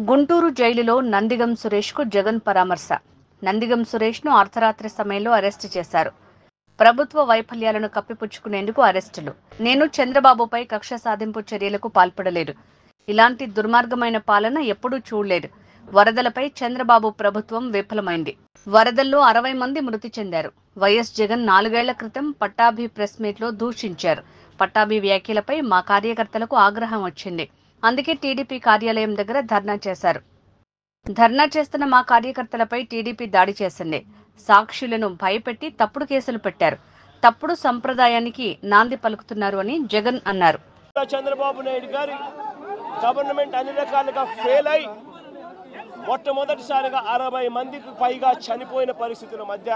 గుంటూరు జైలులో నందిగం సురేష్కు జగన్ పరామర్శ. నందిగం సురేష్ను అర్ధరాత్రి సమయంలో అరెస్టు చేశారు. ప్రభుత్వ వైఫల్యాలను కప్పిపుచ్చుకునేందుకు అరెస్టులు. నేను చంద్రబాబుపై కక్ష సాధింపు చర్యలకు పాల్పడలేదు. ఇలాంటి దుర్మార్గమైన పాలన ఎప్పుడూ చూడలేదు. వరదలపై చంద్రబాబు ప్రభుత్వం విఫలమైంది. వరదల్లో 60 మంది మృతి చెందారు. వైఎస్ జగన్ 4 ఏళ్ల క్రితం పట్టాభి ప్రెస్ మీట్లో దూషించారు. పట్టాభి వ్యాఖ్యలపై మా కార్యకర్తలకు ఆగ్రహం వచ్చింది. అందుకే టీడీపీ కార్యాలయం దగ్గర ధర్నా చేశారు. ధర్నా చేస్తున్న మా కార్యకర్తలపై టీడీపీ దాడి చేసింది. సాక్షులను భయపెట్టి తప్పుడు కేసులు పెట్టారు. తప్పుడు సంప్రదాయానికి నాంది పలుకుతున్నారు అని జగన్ అన్నారు. చంద్రబాబు నాయుడు గారి గవర్నమెంట్ అన్ని రకాలుగా ఫెయిల్ అయి మొట్టమొదటిసారిగా 60 మందికి పైగా చనిపోయిన పరిస్థితుల మధ్య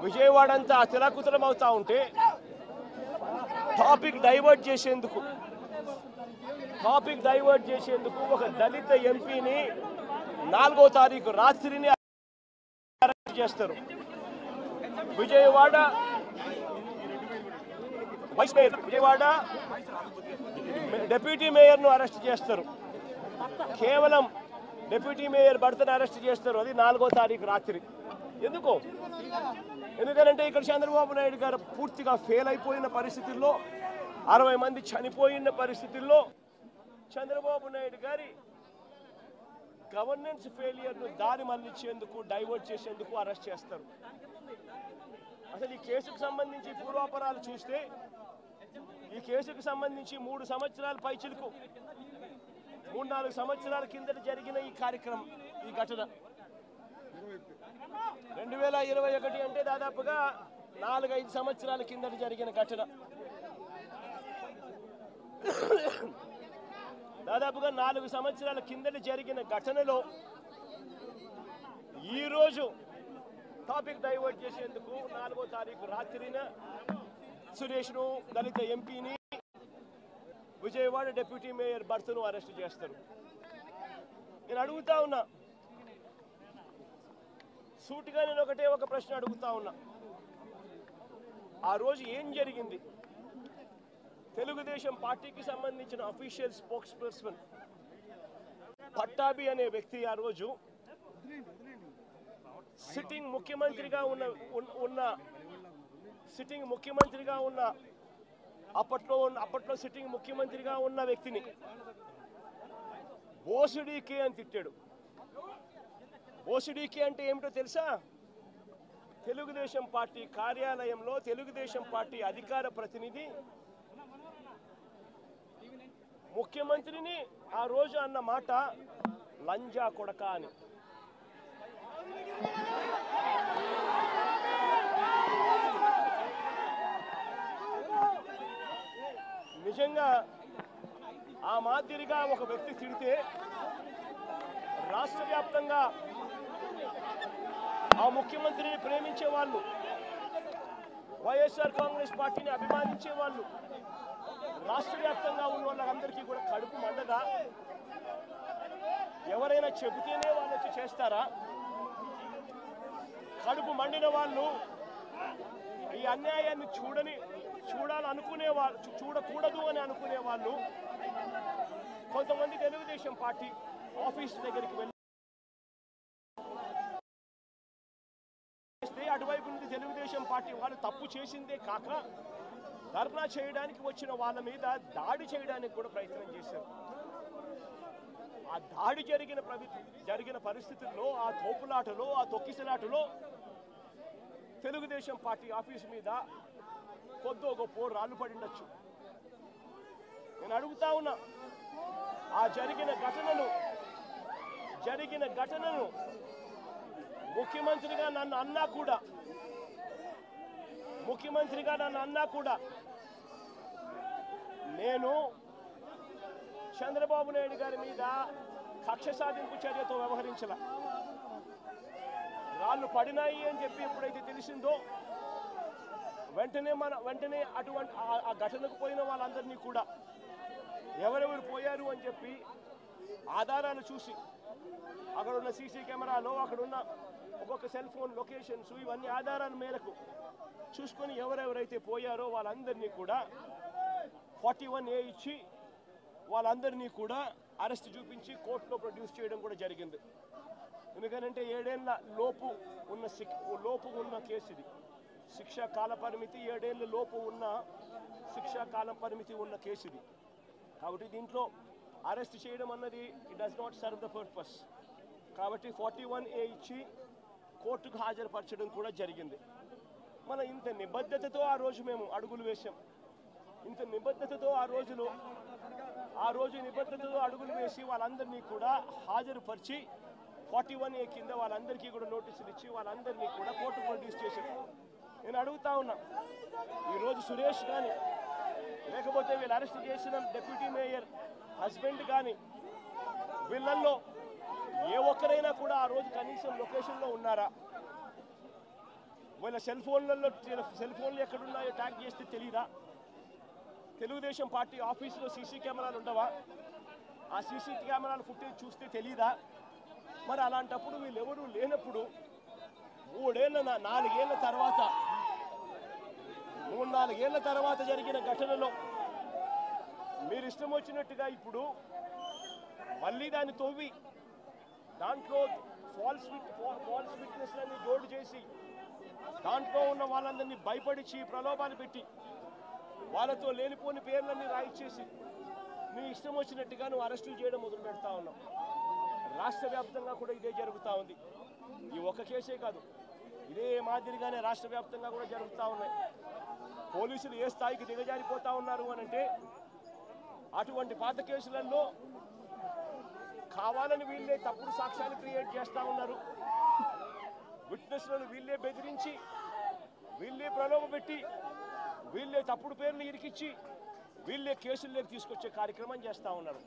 విజయవాడ అంతా అతలాకుతలం అవుతా ఉంటే టాపిక్ డైవర్ట్ చేసేందుకు ఒక దళిత ఎంపీని 4వ తారీఖు రాత్రిని అరెస్ట్ చేస్తారు. విజయవాడ డిప్యూటీ మేయర్ను అరెస్ట్ చేస్తారు. కేవలం డిప్యూటీ మేయర్ భర్తను అరెస్ట్ చేస్తారు. అది 4వ తారీఖు రాత్రి. ఎందుకంటే ఇక్కడ చంద్రబాబు నాయుడు గారు పూర్తిగా ఫెయిల్ అయిపోయిన పరిస్థితుల్లో, 60 మంది చనిపోయిన పరిస్థితుల్లో చంద్రబాబు నాయుడు గారి గవర్నెన్స్ ఫెయిలియర్ను దారి మళ్లించేందుకు, డైవర్ట్ చేసేందుకు అరెస్ట్ చేస్తారు. అసలు ఈ కేసుకు సంబంధించి పూర్వాపరాలు చూస్తే ఈ కేసుకు సంబంధించి 3 సంవత్సరాల పైచిలకు 3-4 సంవత్సరాల కిందట జరిగిన ఈ కార్యక్రమం, ఈ ఘటన 2021 అంటే దాదాపుగా 4-5 సంవత్సరాల కిందట జరిగిన ఘటన. దాదాపుగా 4 సంవత్సరాల కిందట జరిగిన ఘటనలో ఈరోజు టాపిక్ డైవర్ట్ చేసేందుకు 4వ తారీఖు రాత్రిన సురేష్ను, దళిత ఎంపీని, విజయవాడ డిప్యూటీ మేయర్ భర్తను అరెస్ట్ చేస్తారు. నేను అడుగుతా ఉన్నా, సూటిగా నేను ఒక ప్రశ్న అడుగుతా ఉన్నా. ఆ రోజు ఏం జరిగింది? తెలుగుదేశం పార్టీకి సంబంధించిన అఫీషియల్ స్పోక్స్ పర్సన్ పట్టాభి అనే వ్యక్తి ఆ రోజు సిట్టింగ్ ముఖ్యమంత్రిగా ఉన్న అప్పట్లో సిట్టింగ్ ముఖ్యమంత్రిగా ఉన్న వ్యక్తిని బోసుడీకే అని తిట్టాడు. బోసుడీకే అంటే ఏమిటో తెలుసా? తెలుగుదేశం పార్టీ కార్యాలయంలో తెలుగుదేశం పార్టీ అధికార ప్రతినిధి ముఖ్యమంత్రిని ఆ రోజు అన్న మాట లంజా కొడక అని. నిజంగా ఆ మాదిరిగా ఒక వ్యక్తి తిడితే రాష్ట్ర వ్యాప్తంగా ఆ ముఖ్యమంత్రిని ప్రేమించే వాళ్ళు, వైఎస్ఆర్ కాంగ్రెస్ పార్టీని అభిమానించే వాళ్ళు, రాష్ట్ర వ్యాప్తంగా ఉన్న వాళ్ళందరికీ కూడా కడుపు మండదా? ఎవరైనా చెబితేనే వాళ్ళు వచ్చి చేస్తారా? కడుపు మండిన వాళ్ళు, ఈ అన్యాయాన్ని చూడాలనుకునే వాళ్ళు, చూడకూడదు అని అనుకునే వాళ్ళు కొంతమంది తెలుగుదేశం పార్టీ ఆఫీస్ దగ్గరికి వెళ్ళి అటువైపు నుండి తెలుగుదేశం పార్టీ వాళ్ళు తప్పు చేసిందే కాక ధర్నా చేయడానికి వచ్చిన వాళ్ళ మీద దాడి చేయడానికి కూడా ప్రయత్నం చేశారు. ఆ దాడి జరిగిన పరిస్థితుల్లో, ఆ తోపులాటలో, ఆ తొక్కిసలాటలో తెలుగుదేశం పార్టీ ఆఫీసు మీద కొద్దో గొప్ప రాళ్ళు పడిండొచ్చు. నేను అడుగుతా ఉన్నా, ఆ జరిగిన ఘటనను ముఖ్యమంత్రిగా నన్ను అన్నా కూడా నేను చంద్రబాబు నాయుడు గారి మీద కక్ష సాధింపు చర్యతో వ్యవహరించాల. రాళ్ళు పడినాయి అని చెప్పి ఎప్పుడైతే తెలిసిందో వెంటనే అటువంటి ఆ ఘటనకు పోయిన వాళ్ళందరినీ కూడా ఎవరెవరు పోయారు అని చెప్పి ఆధారాలు చూసి, అక్కడ ఉన్న సీసీ కెమెరాలో, అక్కడున్న ఒక్కొక్క సెల్ ఫోన్ లొకేషన్స్, ఇవన్నీ ఆధారాల మేరకు చూసుకొని ఎవరెవరైతే పోయారో వాళ్ళందరినీ కూడా 41A ఇచ్చి వాళ్ళందరినీ కూడా అరెస్ట్ చూపించి కోర్టులో ప్రొడ్యూస్ చేయడం కూడా జరిగింది. ఎందుకంటే 7 ఏళ్ల లోపు ఉన్న కేసు ఇది. శిక్షా కాల పరిమితి 7 ఏళ్ల లోపు ఉన్న శిక్షా కాల పరిమితి ఉన్న కేసు ఇది. కాబట్టి దీంట్లో అరెస్ట్ చేయడం అన్నది it does not serve the purpose. కాబట్టి 41A ఇచ్చి కోర్టుకు హాజరుపరచడం కూడా జరిగింది. మన ఇంత నిబద్ధతతో ఆ రోజు మేము అడుగులు వేశాం. ఇంత నిబద్ధతతో ఆ రోజు నిబద్ధతతో అడుగులు వేసి వాళ్ళందరినీ కూడా హాజరుపరిచి 41A కింద వాళ్ళందరికీ కూడా నోటీసులు ఇచ్చి వాళ్ళందరినీ కూడా కోర్టుకు ప్రొడ్యూస్ చేశారు. నేను అడుగుతా ఉన్నా, ఈరోజు సురేష్ కానీ లేకపోతే వీళ్ళు అరెస్ట్ చేసిన డిప్యూటీ మేయర్ హస్బెండ్ కానీ వీళ్ళల్లో ఏ ఒక్కరైనా కూడా ఆ రోజు కనీసం లొకేషన్లో ఉన్నారా? వీళ్ళ సెల్ ఫోన్లు ఎక్కడున్నాయో ట్యాగ్ చేస్తే తెలీదా? తెలుగుదేశం పార్టీ ఆఫీసులో సీసీ కెమెరాలు ఉండవా? ఆ సీసీ కెమెరాల ఫుటేజ్ చూస్తే తెలీదా? మరి అలాంటప్పుడు వీళ్ళెవరూ లేనప్పుడు 4 ఏళ్ల తర్వాత జరిగిన ఘటనలో మీరు ఇష్టం వచ్చినట్టుగా ఇప్పుడు మళ్ళీ దాన్ని తవ్వి దాంట్లో ఫాల్స్ విట్నెస్లని జోడు చేసి దాంట్లో ఉన్న వాళ్ళందరినీ భయపడిచి ప్రలోభాలు పెట్టి వాళ్ళతో లేనిపోని పేర్లన్నీ రాయిచ్చేసి నీ ఇష్టం వచ్చినట్టుగా నువ్వు అరెస్టులు చేయడం మొదలు పెడతా ఉన్నావు. రాష్ట్ర వ్యాప్తంగా కూడా ఇదే జరుగుతూ ఉంది. ఈ ఒక్క కేసే కాదు, ఇదే మాదిరిగానే రాష్ట్ర వ్యాప్తంగా కూడా జరుగుతూ ఉన్నాయి. పోలీసులు ఏ స్థాయికి దిగజారిపోతా ఉన్నారు అనంటే అటువంటి పాత కేసులలో కావాలని వీళ్ళే తప్పుడు సాక్ష్యాలు క్రియేట్ చేస్తూ ఉన్నారు. విట్నెస్లను వీళ్ళే బెదిరించి వీళ్ళే ప్రలోభపెట్టి వీళ్ళే తప్పుడు పేర్లు ఇరికిచ్చి వీళ్ళే కేసుల్లోకి తీసుకొచ్చే కార్యక్రమం చేస్తూ ఉన్నారు.